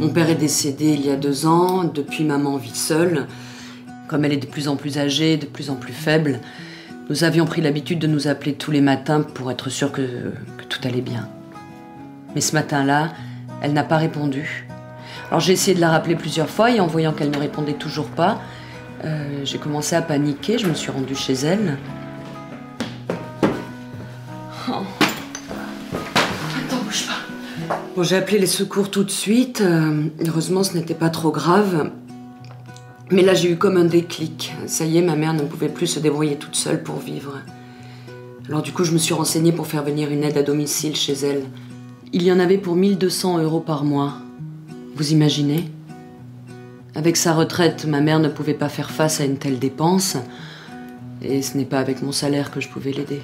Mon père est décédé il y a 2 ans. Depuis, maman vit seule. Comme elle est de plus en plus âgée, de plus en plus faible, nous avions pris l'habitude de nous appeler tous les matins pour être sûrs que tout allait bien. Mais ce matin-là, elle n'a pas répondu. Alors j'ai essayé de la rappeler plusieurs fois et en voyant qu'elle ne répondait toujours pas, j'ai commencé à paniquer. Je me suis rendue chez elle. Oh. Attends, bouge pas. Bon, j'ai appelé les secours tout de suite. Heureusement, ce n'était pas trop grave. Mais là, j'ai eu comme un déclic. Ça y est, ma mère ne pouvait plus se débrouiller toute seule pour vivre. Alors du coup, je me suis renseignée pour faire venir une aide à domicile chez elle. Il y en avait pour 1 200 € par mois. Vous imaginez ? Avec sa retraite, ma mère ne pouvait pas faire face à une telle dépense. Et ce n'est pas avec mon salaire que je pouvais l'aider.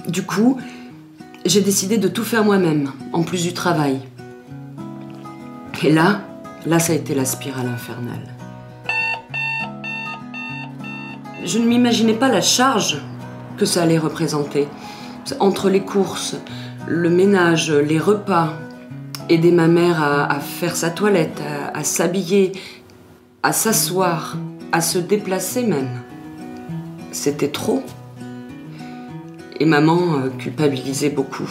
Du coup, j'ai décidé de tout faire moi-même, en plus du travail. Et là, ça a été la spirale infernale. Je ne m'imaginais pas la charge que ça allait représenter. Entre les courses, le ménage, les repas, aider ma mère à faire sa toilette, à s'habiller, à s'asseoir, à se déplacer même. C'était trop. Et maman culpabilisait beaucoup.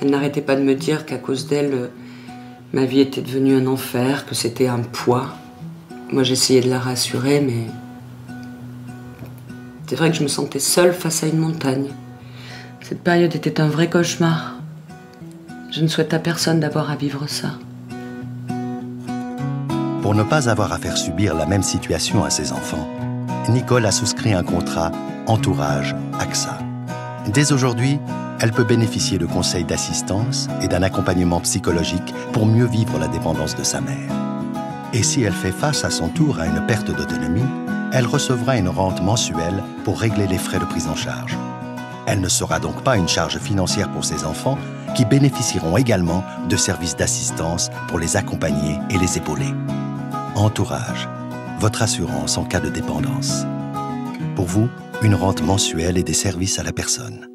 Elle n'arrêtait pas de me dire qu'à cause d'elle, ma vie était devenue un enfer, que c'était un poids. Moi, j'essayais de la rassurer, mais c'est vrai que je me sentais seule face à une montagne. Cette période était un vrai cauchemar. Je ne souhaite à personne d'avoir à vivre ça. Pour ne pas avoir à faire subir la même situation à ses enfants, Nicole a souscrit un contrat Entourage AXA. Dès aujourd'hui, elle peut bénéficier de conseils d'assistance et d'un accompagnement psychologique pour mieux vivre la dépendance de sa mère. Et si elle fait face à son tour à une perte d'autonomie, elle recevra une rente mensuelle pour régler les frais de prise en charge. Elle ne sera donc pas une charge financière pour ses enfants qui bénéficieront également de services d'assistance pour les accompagner et les épauler. Entourage, votre assurance en cas de dépendance. Pour vous, une rente mensuelle et des services à la personne.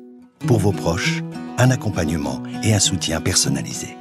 Pour vos proches, un accompagnement et un soutien personnalisé.